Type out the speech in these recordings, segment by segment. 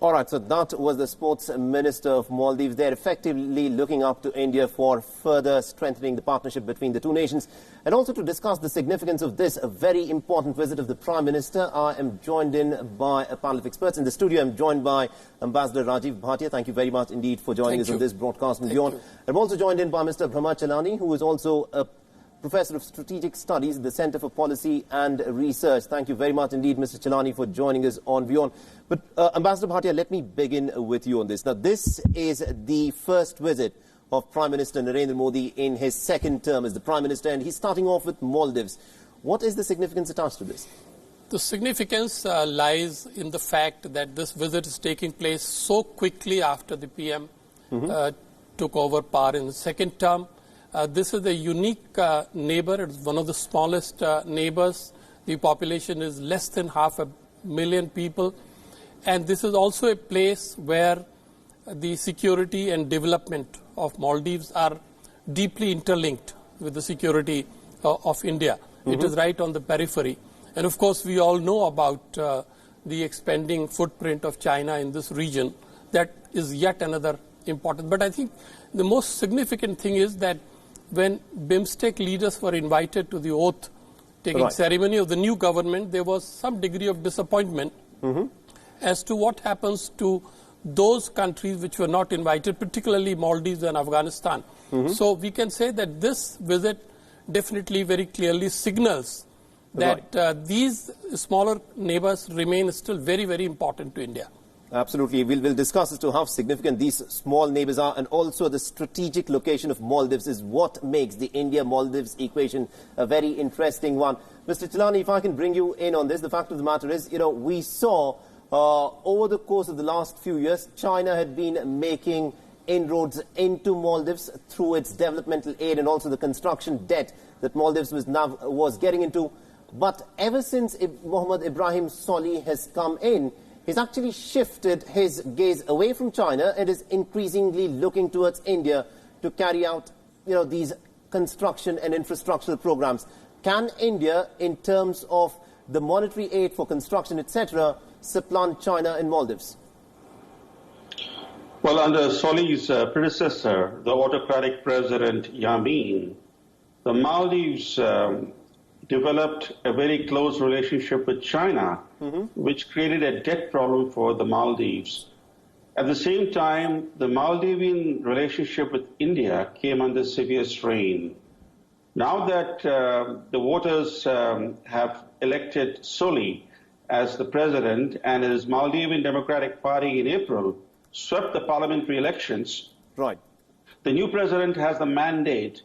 All right, so that was the Sports Minister of Maldives. They're effectively looking up to India for further strengthening the partnership between the two nations. And also to discuss the significance of this very important visit of the Prime Minister, I am joined in by a panel of experts. In the studio, I'm joined by Ambassador Rajiv Bhatia. Thank you very much indeed for joining us on this broadcast with WION. I'm also joined in by Mr. Brahma Chalani, who is also a Professor of Strategic Studies at the Centre for Policy and Research. Thank you very much indeed, Mr. Chalani, for joining us on WION. But Ambassador Bhatia, let me begin with you on this. Now, this is the first visit of Prime Minister Narendra Modi in his second term as the Prime Minister, and he's starting off with Maldives. What is the significance attached to this? The significance lies in the fact that this visit is taking place so quickly after the PM took over power in the second term. This is a unique neighbor. It's one of the smallest neighbors. The population is less than 500,000 people. And this is also a place where the security and development of Maldives are deeply interlinked with the security of India. It is right on the periphery. And of course, we all know about the expanding footprint of China in this region. That is yet another important. But I think the most significant thing is that when BIMSTEC leaders were invited to the oath-taking ceremony of the new government, there was some degree of disappointment as to what happens to those countries which were not invited, particularly Maldives and Afghanistan. So we can say that this visit definitely very clearly signals that these smaller neighbors remain still very, very important to India. Absolutely. We'll discuss as to how significant these small neighbors are, and also the strategic location of Maldives is what makes the India-Maldives equation a very interesting one. Mr. Chalani, if I can bring you in on this, the fact of the matter is, we saw over the course of the last few years, China had been making inroads into Maldives through its developmental aid and also the construction debt that Maldives was getting into. But ever since Mohammed Ibrahim Solih has come in, he's actually shifted his gaze away from China and is increasingly looking towards India to carry out, these construction and infrastructural programs. Can India, in terms of the monetary aid for construction, etc., supplant China in Maldives? Well, under Solih's predecessor, the autocratic president Yamin, the Maldives developed a very close relationship with China, which created a debt problem for the Maldives. At the same time, the Maldivian relationship with India came under severe strain. Now that the voters have elected Solih as the president and his Maldivian Democratic Party in April swept the parliamentary elections, the new president has the mandate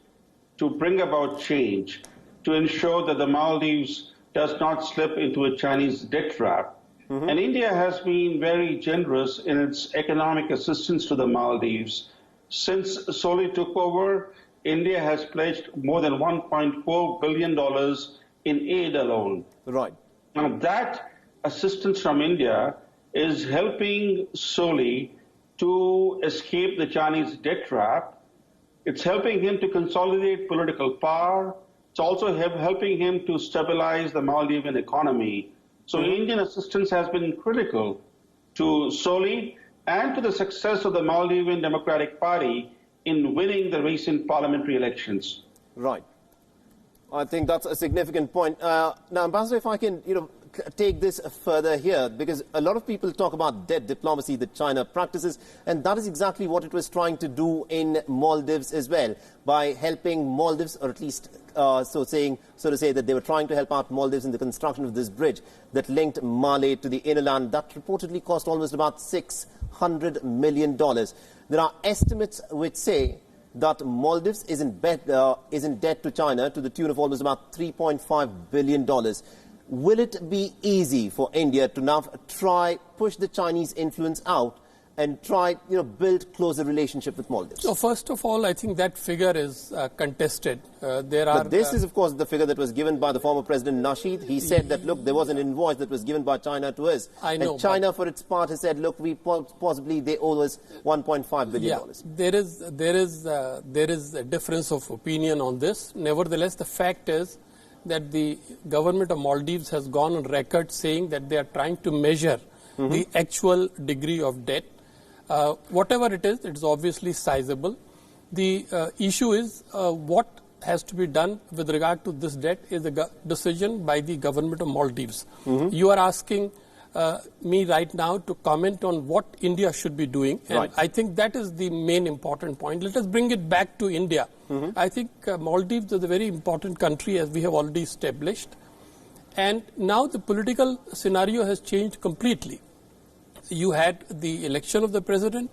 to bring about change, to ensure that the Maldives does not slip into a Chinese debt trap. And India has been very generous in its economic assistance to the Maldives. Since Solih took over, India has pledged more than $1.4 billion in aid alone. Now that assistance from India is helping Solih to escape the Chinese debt trap. It's helping him to consolidate political power. It's also helping him to stabilize the Maldivian economy. So Indian assistance has been critical to Solih and to the success of the Maldivian Democratic Party in winning the recent parliamentary elections. I think that's a significant point. Now, Ambassador, if I can, take this further here, because a lot of people talk about debt diplomacy that China practices, and that is exactly what it was trying to do in Maldives as well, by helping Maldives, or at least so to say that they were trying to help out Maldives in the construction of this bridge that linked Malé to the inner land. That reportedly cost almost about $600 million. There are estimates which say that Maldives is in debt to China to the tune of almost about $3.5 billion. Will it be easy for India to now try push the Chinese influence out and try, build closer relationship with Maldives? So first of all, I think that figure is contested. But this is, of course, the figure that was given by the former President Nasheed. He said that, look, there was an invoice that was given by China to us. I know, and China, for its part, has said, look, possibly they owe us $1.5 billion. There is a difference of opinion on this. Nevertheless, the fact is that the government of Maldives has gone on record saying that they are trying to measure the actual degree of debt. Whatever it is obviously sizable. The issue is what has to be done with regard to this debt is a decision by the government of Maldives. You are asking me right now to comment on what India should be doing. And I think that is the main important point. Let us bring it back to India. I think Maldives is a very important country, as we have already established. And now the political scenario has changed completely. You had the election of the president,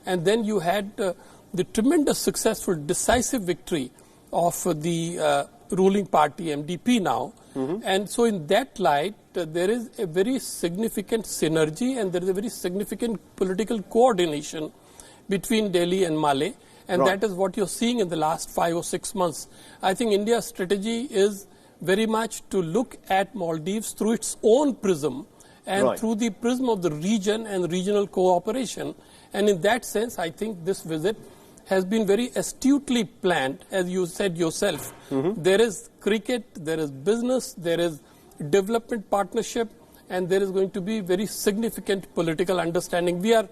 and then you had the tremendous successful decisive victory of the ruling party MDP now. And so in that light, there is a very significant synergy and there is a very significant political coordination between Delhi and Malé. And that is what you're seeing in the last 5 or 6 months. I think India's strategy is very much to look at Maldives through its own prism and through the prism of the region and regional cooperation. And in that sense, I think this visit has been very astutely planned, as you said yourself. There is cricket, there is business, there is development partnership, and there is going to be very significant political understanding. We have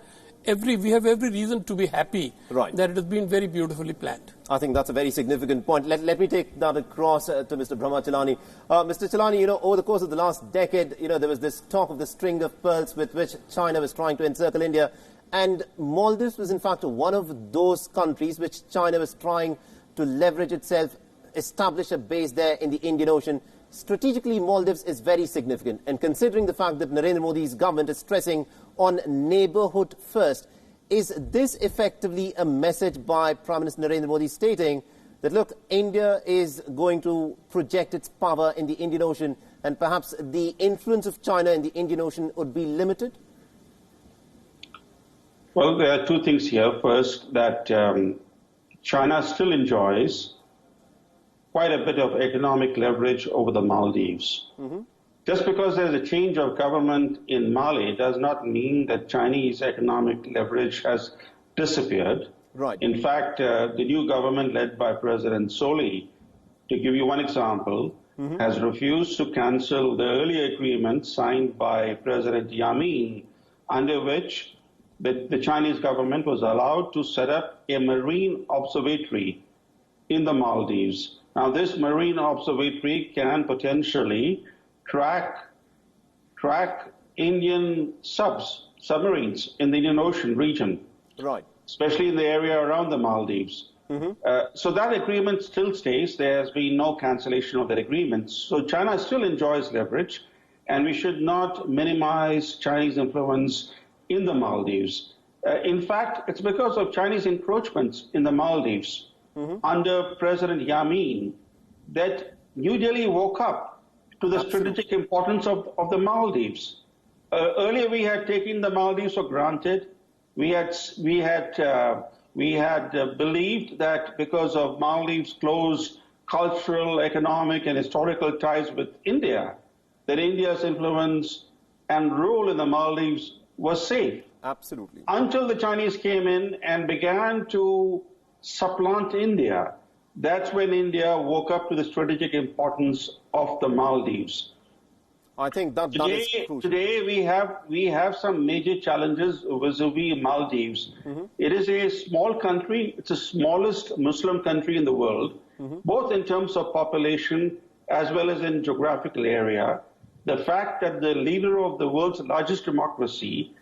every reason to be happy that it has been very beautifully planned. I think that's a very significant point. Let me take that across to Mr. Brahma Chilani. Mr. Chilani, over the course of the last decade, there was this talk of the string of pearls with which China was trying to encircle India. And Maldives was, in fact, one of those countries which China was trying to leverage itself, establish a base there in the Indian Ocean. Strategically, Maldives is very significant. And considering the fact that Narendra Modi's government is stressing on neighborhood first, is this effectively a message by Prime Minister Narendra Modi stating that, look, India is going to project its power in the Indian Ocean and perhaps the influence of China in the Indian Ocean would be limited? Well, there are two things here. First, that China still enjoys quite a bit of economic leverage over the Maldives. Just because there's a change of government in Mali does not mean that Chinese economic leverage has disappeared. In fact, the new government led by President Soli, to give you one example, has refused to cancel the earlier agreement signed by President Yamin, under which the Chinese government was allowed to set up a marine observatory in the Maldives. Now, this marine observatory can potentially track Indian submarines in the Indian Ocean region, especially in the area around the Maldives. So that agreement still stays. There has been no cancellation of that agreement. So China still enjoys leverage, and we should not minimize Chinese influence in the Maldives. In fact, it's because of Chinese encroachments in the Maldives under President Yamin that New Delhi woke up to the strategic importance of the Maldives. Earlier, we had taken the Maldives for granted. We had believed that because of Maldives' close cultural, economic, and historical ties with India, that India's influence and role in the Maldives was safe. Absolutely. Until the Chinese came in and began to supplant India, that's when India woke up to the strategic importance of the Maldives. I think that is crucial. Today we have some major challenges vis-a-vis Maldives. It is a small country. It's the smallest Muslim country in the world, both in terms of population as well as in geographical area. The fact that the leader of the world's largest democracy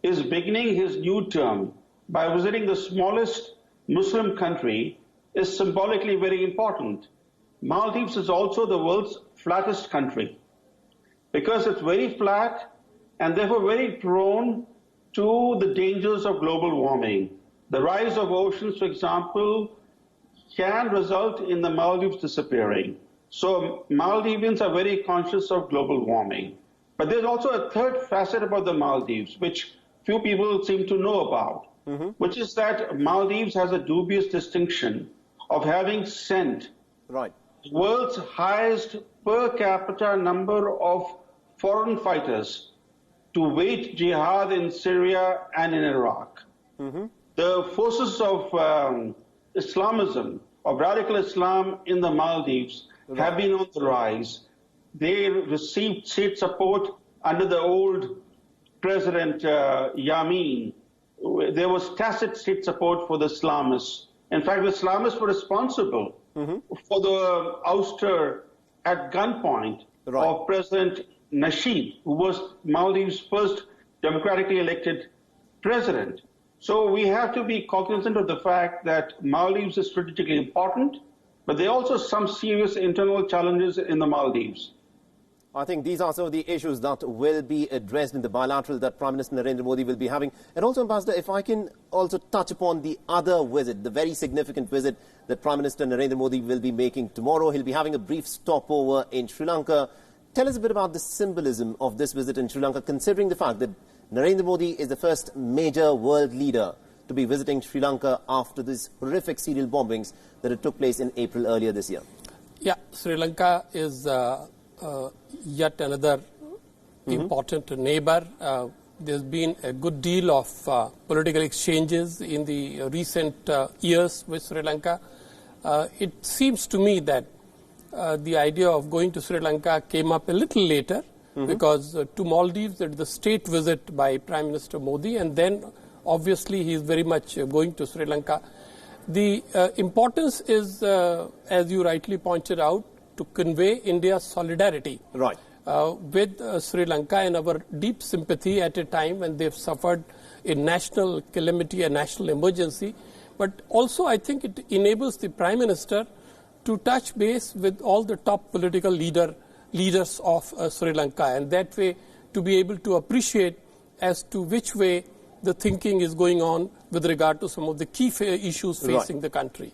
is beginning his new term by visiting the smallest Muslim country is symbolically very important. Maldives is also the world's flattest country because it's very flat and therefore very prone to the dangers of global warming. The rise of oceans, for example, can result in the Maldives disappearing. So Maldivians are very conscious of global warming. But there's also a third facet about the Maldives, which few people seem to know about, which is that Maldives has a dubious distinction of having sent the world's highest per capita number of foreign fighters to wage jihad in Syria and in Iraq. The forces of Islamism, of radical Islam in the Maldives have been on the rise. They received state support under the old President Yamin, there was tacit state support for the Islamists. In fact, the Islamists were responsible for the ouster at gunpoint of President Nasheed, who was Maldives' first democratically elected president. So we have to be cognizant of the fact that Maldives is strategically important, but there are also some serious internal challenges in the Maldives. I think these are some of the issues that will be addressed in the bilateral that Prime Minister Narendra Modi will be having. And also, Ambassador, if I can also touch upon the other visit, the very significant visit that Prime Minister Narendra Modi will be making tomorrow. He'll be having a brief stopover in Sri Lanka. Tell us a bit about the symbolism of this visit in Sri Lanka, considering the fact that Narendra Modi is the first major world leader to be visiting Sri Lanka after these horrific serial bombings that had took place in April earlier this year. Yeah, Sri Lanka is yet another important neighbor. There's been a good deal of political exchanges in the recent years with Sri Lanka. It seems to me that the idea of going to Sri Lanka came up a little later because to Maldives there is the state visit by Prime Minister Modi, and then obviously he is very much going to Sri Lanka. The importance is, as you rightly pointed out, to convey India's solidarity with Sri Lanka and our deep sympathy at a time when they've suffered a national calamity, a national emergency. But also I think it enables the Prime Minister to touch base with all the top political leaders of Sri Lanka, and that way to be able to appreciate as to which way the thinking is going on with regard to some of the key issues facing the country.